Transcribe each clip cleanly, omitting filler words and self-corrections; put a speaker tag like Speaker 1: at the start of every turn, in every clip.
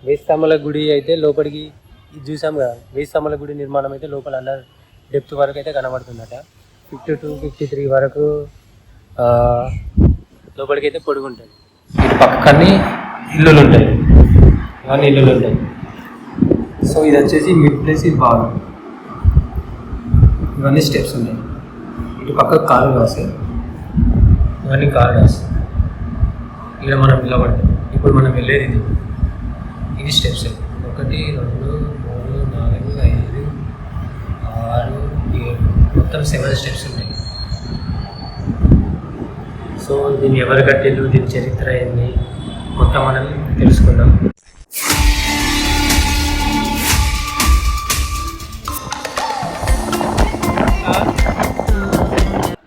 Speaker 1: వేయి స్తంభాల గుడి అయితే లోపలికి చూసాం కదా, వేయి స్తంభాల గుడి నిర్మాణం అయితే లోపల అండర్ డెప్త్ వరకు అయితే కనబడుతుందట. 52, 53 వరకు లోపలికి అయితే పొడుగు ఉంటుంది. ఇటు పక్కనే ఇల్లులు ఉంటాయి, ఇవన్నీ ఇల్లులు ఉంటాయి. సో ఇది వచ్చేసి మిడ్ ప్లేస్, ఇది బాగా ఇవన్నీ స్టెప్స్ ఉన్నాయి. ఇటు పక్క కారిడార్స్, ఇవన్నీ కారిడార్స్. ఇక్కడ మనం నిలబడతాం. ఇప్పుడు మనం వెళ్ళేది ఇది స్టెప్స్. 1, 2, 3, 4, 5, 6, 7 మొత్తం 7 స్టెప్స్ ఉన్నాయి. సో దీన్ని ఎవరు కట్టిండ్రు, దీని చరిత్ర ఏంది మొత్తం మనం తెలుసుకుందాం.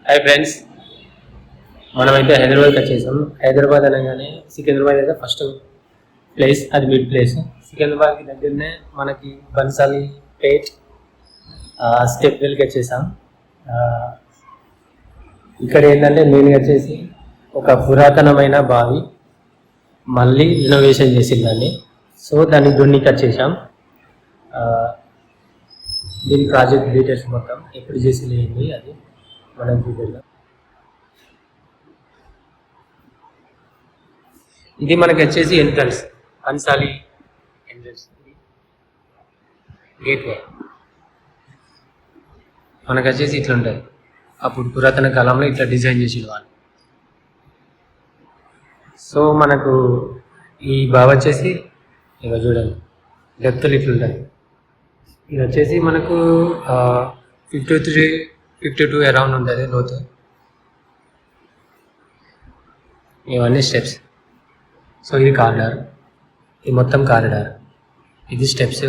Speaker 1: హాయ్ ఫ్రెండ్స్, మనమైతే హైదరాబాద్కి వచ్చేసాం. హైదరాబాద్ అనగానే సికింద్రాబాద్ అయితే ఫస్ట్ ప్లేస్, అది మిడ్ ప్లేస్. సికింద్రాబాద్కి దగ్గరనే మనకి బన్సాలి పేట్, స్టెప్ వెల్కి వచ్చేసాం. ఇక్కడ ఏంటంటే మెయిన్గా వచ్చేసి ఒక పురాతనమైన బావి మళ్ళీ రినోవేషన్ చేసిందండి. సో దాన్ని దున్నికి వచ్చేసాం. దీని ప్రాజెక్ట్ డీటెయిల్స్ మొత్తం ఎప్పుడు చేసి లేని అది మనం చూద్దాం. ఇది మనకి వచ్చేసి ఎంట్రన్స్, బన్సాలి ఎంట్రన్స్ గేట్వే. మనకు వచ్చేసి ఇట్లా ఉంటుంది. అప్పుడు పురాతన కాలంలో ఇట్లా డిజైన్ చేసేది వాళ్ళు. సో మనకు ఈ బావి వచ్చేసి ఇక చూడండి, డెప్త్లు ఇట్లా ఉంటుంది. ఇది వచ్చేసి మనకు 53, 52 అరౌండ్ ఉంటుంది లోతు. ఇవన్నీ స్టెప్స్. సో ఇది కారిడార్, ఇది మొత్తం కారిడార్, ఇది స్టెప్స్,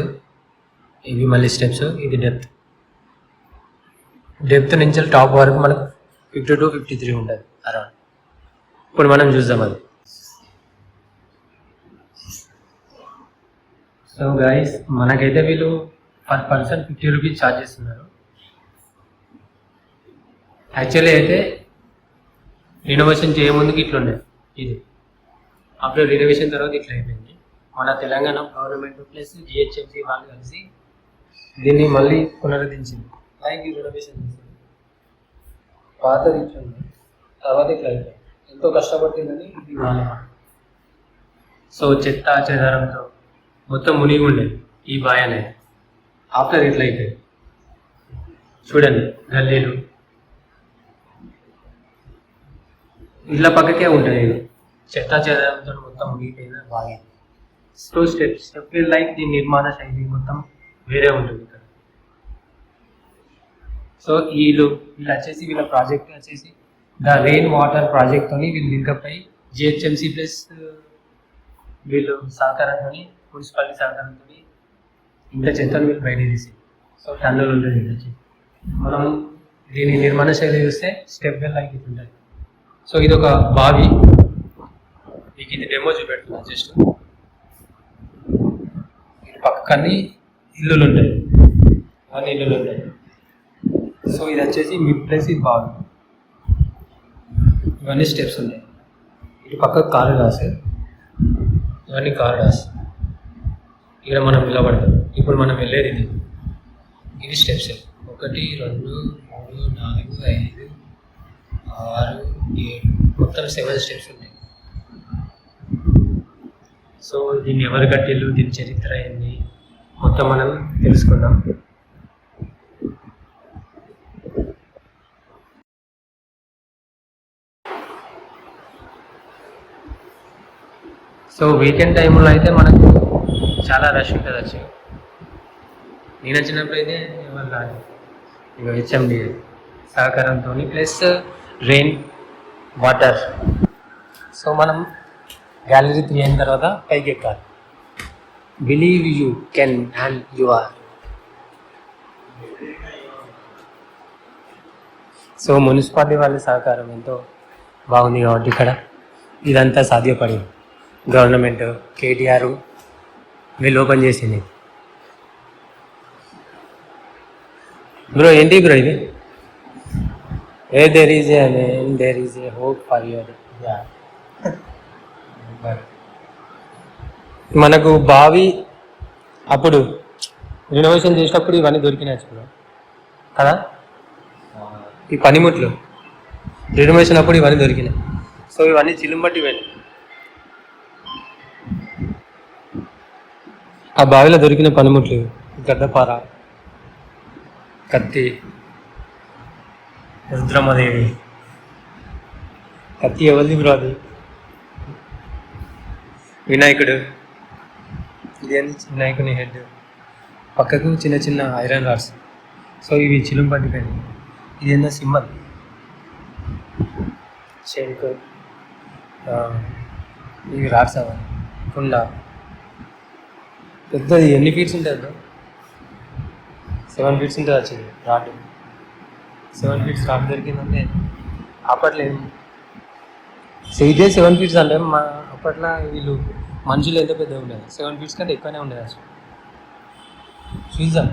Speaker 1: ఇవి మళ్ళీ స్టెప్స్, ఇది డెప్త్ నుంచి టాప్ వరకు మనకు 52, 53 ఉంటుంది అరౌండ్. ఇప్పుడు మనం చూద్దాం అది. సో గైస్, మనకైతే వీళ్ళు పర్ పర్సన్ 50 రూపీస్ ఛార్జ్ చేస్తున్నారు. యాక్చువల్లీ అయితే రినోవేషన్ చేయముందుకు ఇట్లా ఉండేది. ఇది ఆఫ్టర్ రినోవేషన్ తర్వాత ఇట్లా అయిపోయింది. మన తెలంగాణ గవర్నమెంట్ ప్లస్ జిహెచ్ఎంసీ వాళ్ళు కలిసి దీన్ని మళ్ళీ పునరుద్ధరించింది. లైక్ రినోవేషన్ చేసింది. పాతది ఇట్లా ఉంది, తర్వాత ఇట్లా అయిపోయింది. ఎంతో కష్టపడుతుందని ఇది వాళ్ళ. సో చెత్త చెదారంతో మొత్తం మునిగి ఉండేది ఈ బాయ్ అనేది. ఆఫ్టర్ ఇట్లా అయిపోయింది. చూడండి, గల్లీలు ఇళ్ళ పక్కకే ఉంటుంది. ఇది చెత్త చెదారంతో మొత్తం మునిగిపోయిన బాగా. సో స్టెప్ లైక్ దీని నిర్మాణ శైలి మొత్తం వేరే ఉంటుంది ఇక్కడ. సో వీళ్ళు వచ్చేసి వీళ్ళ ప్రాజెక్ట్ వచ్చేసి ద రెయిన్ వాటర్ ప్రాజెక్ట్తో వీళ్ళు లింకప్ అయ్యి జిహెచ్ఎంసీ ప్లస్ వీళ్ళు సహకారంతో, మున్సిపాలిటీ సహకారంతో ఇంట్లో చెత్తను వీళ్ళు బయట తీసి, సో టన్నులు ఉంటుంది వచ్చి. మనం దీని నిర్మాణ శైలి చూస్తే స్టెప్ వెల్ లైక్ ఇది ఉంటుంది. సో ఇది ఒక బావి, మీకు ఇది డెమో చూపెడుతున్నాను జస్ట్. ఇది పక్కనే ఇల్లులు ఉంటాయి, అన్ని ఇల్లులు ఉంటాయి. సో ఇది వచ్చేసి మిడ్ ప్లేస్, ఇది బావి, ఇవన్నీ స్టెప్స్ ఉన్నాయి. ఇటు పక్క కారిడార్స్, ఇవన్నీ కారిడార్స్. ఇక్కడ మనం నిలబడతాం. ఇప్పుడు మనం వెళ్ళేది ఇది స్టెప్స్. 1, 2, 3, 4, 5, 6, 7 మొత్తం 7 స్టెప్స్ ఉన్నాయి. సో దీన్ని ఎవరు కట్టిల్లు, దీని చరిత్ర ఏంది మొత్తం మనం తెలుసుకుందాం. సో వీకెండ్ టైంలో అయితే మనకు చాలా రష్ ఉంటుంది వచ్చి. నేను వచ్చినప్పుడు అయితే ఎవరు రాదు. ఇక హెచ్ఎండి సహకారంతో ప్లస్ రెయిన్ వాటర్. సో మనం గ్యాలరీ 3 అయిన తర్వాత పైకి ఎక్కాలి. Believe you can and you are. So municipality వాళ్ళ సహకారం ఎంతో బాగుంది కాబట్టి ఇక్కడ ఇదంతా సాధ్యపడింది. గవర్నమెంట్ కేటీఆర్ వీళ్ళు ఓపెన్ చేసింది. బ్రో ఏంటి బ్రో ఇది? There is a name, there is a hope for your. మనకు బావి అప్పుడు రినోవేషన్ చేసినప్పుడు ఇవన్నీ దొరికినాయి చూడు కదా, ఈ పనిముట్లు రినోవేషన్ అప్పుడు ఇవన్నీ దొరికినాయి. సో ఇవన్నీ చిలుంబట్టి వెళ్ళి ఆ బావిలో దొరికిన పనిముట్లు గడ్డపార, కత్తి, రుద్రమ్మదేవి కత్తి ఎవరిది బ్రో అది, వినాయకుడు, ఇది వినాయకుని హెడ్, పక్కకు చిన్న చిన్న ఐరన్ రాడ్స్. సో ఇవి చిలుంపట్టి పైన, ఇది ఏందో సింబల్ శంకు, ఇవి రాడ్స్ అవన్నీ, కుండ పెద్దది. ఎన్ని ఫీట్స్ ఉంటుంది బ్రో? 7 ఫీట్స్ ఉంటుంది వచ్చింది రాడ్. 7 ఫీట్స్ రాడ్ దొరికిందంటే అప్పట్లో ఇదే 7 ఫీట్స్ అంటే మా అప్పట్లో వీళ్ళు మనుషులు ఎంత పెద్దగా ఉండేది, 7 ఫీట్స్ కంటే ఎక్కువనే ఉండేది అసలు. చూద్దాం.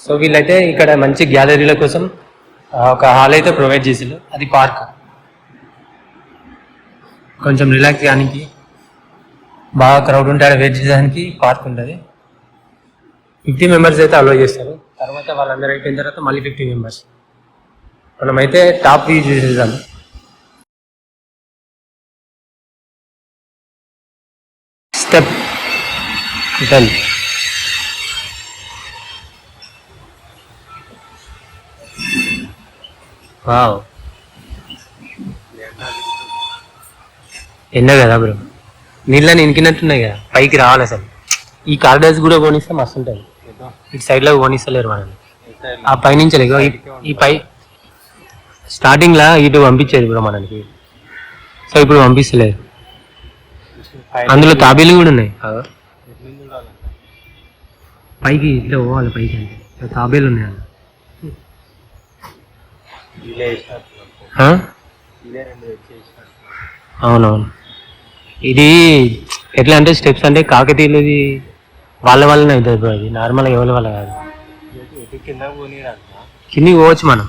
Speaker 1: సో వీళ్ళైతే ఇక్కడ మంచి గ్యాలరీల కోసం ఒక హాల్ అయితే ప్రొవైడ్ చేసారు. అది పార్క్, కొంచెం రిలాక్స్ చేయడానికి, బాగా క్రౌడ్ ఉంటే వెయిట్ చేయడానికి పార్క్ ఉంటుంది. 50 మెంబర్స్ అయితే అలో చేస్తారు. తర్వాత వాళ్ళందరూ అయిపోయిన తర్వాత మళ్ళీ 50 మెంబర్స్. మనమైతే టాప్ వ్యూ చూసేద్దాం. స్టెప్ 10. వావ్, ఎండ కదా బ్రో, నీళ్ళని ఇంకినట్టున్నాయి కదా, పైకి రావాలి అసలు. ఈ కారిడార్స్ కూడా పోనిస్తే మస్తు ఉంటుంది. ఇటు సైడ్లో పోనిస్తలేరు మనల్ని. ఆ పైనుంచి ఈ పై స్టార్టింగ్లో ఇటు పంపించేది బ్రో మనకి, సో ఇప్పుడు పంపిస్తలేదు. అందులో తాబేలు కూడా ఉన్నాయి. పైకి ఇట్లా పోవాలి, పైకి అంటే తాబేలు ఉన్నాయి. అవునవును. ఇది ఎట్లా అంటే స్టెప్స్ అంటే కాకతీయులది వాళ్ళ వల్లనే అవుతుంది బ్రో, అది నార్మల్గా ఎవరి వల్ల కాదు. కిందికి పోవచ్చు మనం.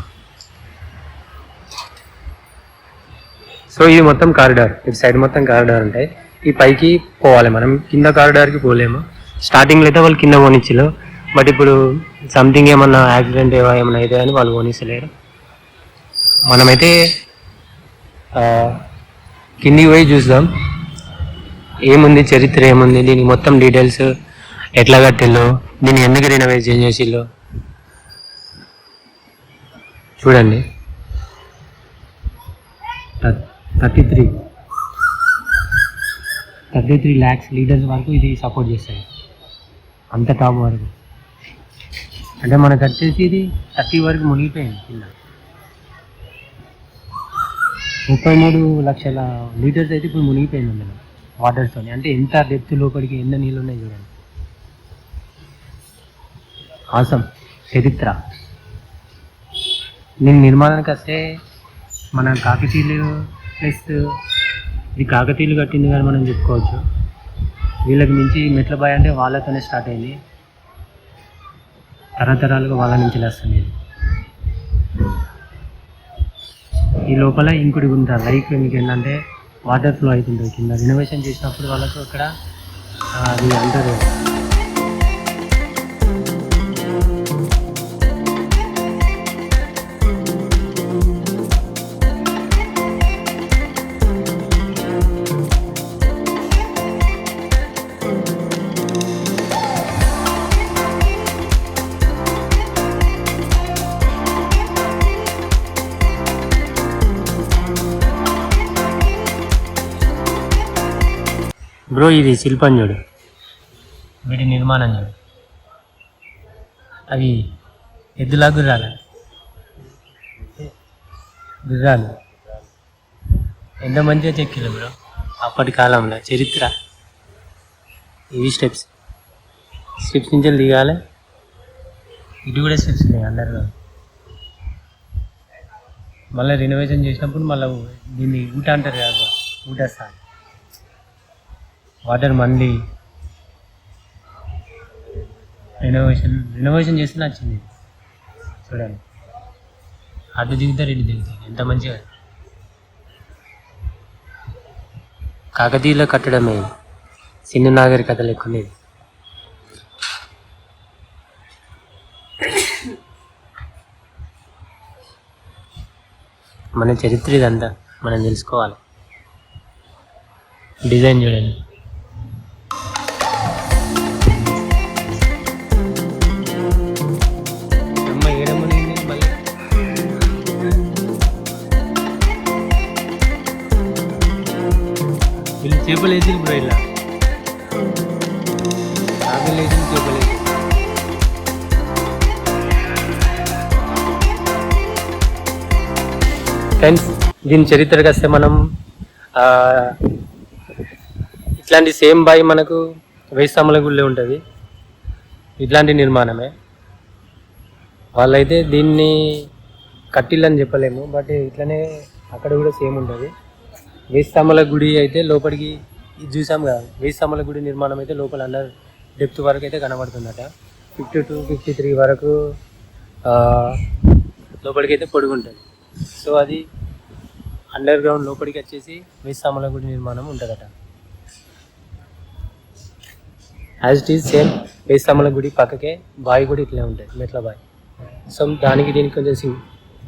Speaker 1: సో ఇది మొత్తం కారిడార్, ఇటు సైడ్ మొత్తం కారిడార్ ఉంటాయి. ఈ పైకి పోవాలి మనం, కింద కారిడార్కి పోలేము. స్టార్టింగ్లో అయితే వాళ్ళు కింద పోనిచ్చలేరు, బట్ ఇప్పుడు సంథింగ్ ఏమన్నా యాక్సిడెంట్ ఏమైనా అయితే అని వాళ్ళు పోనిస్తలేరు. మనమైతే కిందికి పోయి చూద్దాం ఏముంది, చరిత్ర ఏముంది, దీనికి మొత్తం డీటెయిల్స్, ఎట్లా కట్టిల్లో, దీన్ని ఎందుకు రినోవేట్ చేసిల్లో చూడండి. 33 lakhs లీటర్స్ వరకు ఇది సపోర్ట్ చేస్తుంది, అంత టాప్ వరకు. అంటే మనకు వచ్చేసి ఇది 30 వరకు మునిగిపోయింది కింద. 33 లక్షల లీటర్స్ అయితే ఇప్పుడు మునిగిపోయింది అందులో వాటర్తో. అంటే ఎంత డెప్త్ లోపలికి ఎన్ని నీళ్ళు ఉన్నాయి చూడండి. ఆసం చరిత్ర. దీని నిర్మాణానికి వస్తే మన కాకతీయులు ప్లస్ ఇది కాకతీయులు కట్టింది కానీ మనం చెప్పుకోవచ్చు. వీళ్ళకి మించి మెట్ల బాయ్ అంటే వాళ్ళతోనే స్టార్ట్ అయింది, తరతరాలుగా వాళ్ళ నుంచి వస్తుంది ఇది. ఈ లోపల ఇంకుడి ఉంటుంది, లైక్ మీకు ఏంటంటే వాటర్ ఫ్లో అవుతుంటుంది కింద. రినోవేషన్ చేసినప్పుడు వాళ్ళకు ఇక్కడ అది అంటారు బ్రో. ఇది శిల్పం చూడు, వీటి నిర్మాణం చూడు, అవి ఎద్దులా గుర్రాలు ఎంత మంచిగా చెక్కిలు బ్రో అప్పటి కాలంలో. చరిత్ర. ఇవి స్టెప్స్ నుంచి దిగాలి. ఇటు కూడా స్టెప్స్ ఉన్నాయి అందరిలో. మళ్ళీ రినోవేషన్ చేసినప్పుడు మళ్ళీ దీన్ని ఊట అంటారు కదా, ఊటేస్తాను. వాటర్ మళ్ళీ రినోవేషన్ చేస్తే నచ్చింది. చూడండి, అటు దిగుతారు ఇటు దిగుతారు, ఎంత మంచిగా. కాకతీయుల కట్టడమే, సింధు నాగరికత లెక్కునేది. మన చరిత్ర ఇదంతా మనం తెలుసుకోవాలి. డిజైన్ చూడండి. అమ్మ ఏడమనింది మళ్ళీ. వీళ్ళు చేపలు వేసి బ్రో, ఇలా చేపలు వేసి చేపలు వేసి. ఫ్రెండ్స్, దీని చరిత్రకి వస్తే మనం ఇట్లాంటి సేమ్ బాయ్ మనకు వేయిస్తంభాల గుళ్ళే ఉంటుంది. ఇట్లాంటి నిర్మాణమే. వాళ్ళైతే దీన్ని కట్టిల్లని చెప్పలేము, బట్ ఇట్లనే అక్కడ కూడా సేమ్ ఉంటుంది. వేయిస్తంభాల గుడి అయితే లోపలికి ఇది చూసాం కదా, వేయిస్తంభాల గుడి నిర్మాణం అయితే లోపల అండర్ డెప్త్ వరకు అయితే కనబడుతుందట. 52, 53 వరకు లోపలికి అయితే పొడుగుంటుంది. సో అది అండర్ గ్రౌండ్ లోపలికి వచ్చేసి వేయిస్తంభాల గుడి నిర్మాణం ఉంటుందట. యాజ్ ఇట్ ఈజ్ సేమ్ వేయిస్తంభాల గుడి పక్కకే బావి కూడా ఇట్లే ఉంటుంది, మెట్ల బావి. సో దానికి దీనికి కొంచెం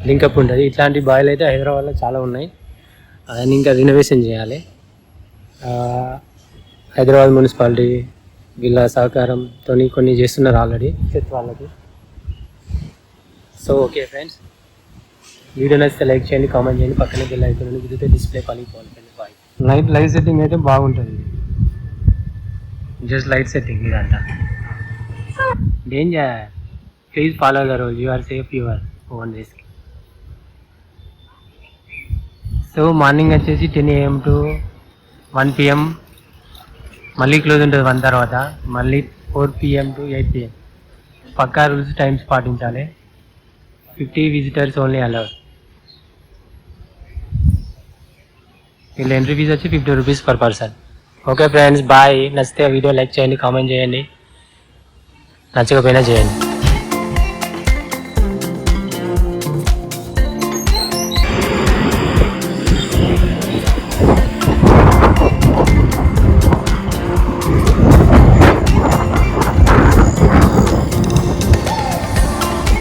Speaker 1: లింకప్ ఉంటుంది. ఇట్లాంటి బావిలు అయితే హైదరాబాద్లో చాలా ఉన్నాయి. దాన్ని ఇంకా రినోవేషన్ చేయాలి. హైదరాబాద్ మున్సిపాలిటీ వీళ్ళ సహకారంతో కొన్ని చేస్తున్నారు ఆల్రెడీ చెత్త వాళ్ళకి. సో ఓకే ఫ్రెండ్స్, వీడియో నచ్చితే లైక్ చేయండి, కామెంట్ చేయండి, పక్కనే బెల్ ఐకాన్ కుదిరితే డిస్ప్లే పలిగిపోవాలి. బాయ్. లైట్ సెట్టింగ్ అయితే బాగుంటుంది. జస్ట్ లైట్ సెట్టింగ్ ఇదంతా. Danger, please follow the rule, you are safe your own risk. So morning వచ్చేసి 10 AM to 1 PM, మళ్ళీ క్లోజ్ ఉంటుంది 1 తర్వాత, మళ్ళీ 4 PM to 8 PM. పక్కా రూల్స్ టైమ్స్ పాటించాలి. 50 విజిటర్స్ ఓన్లీ అలౌడ్. వీళ్ళ ఎంట్రీ ఫీజ్ వచ్చి 50 rupees per person. Okay friends, bye. నచ్చితే వీడియో లైక్ చేయండి, కామెంట్ చేయండి, నచ్చకపోయినా చేయండి.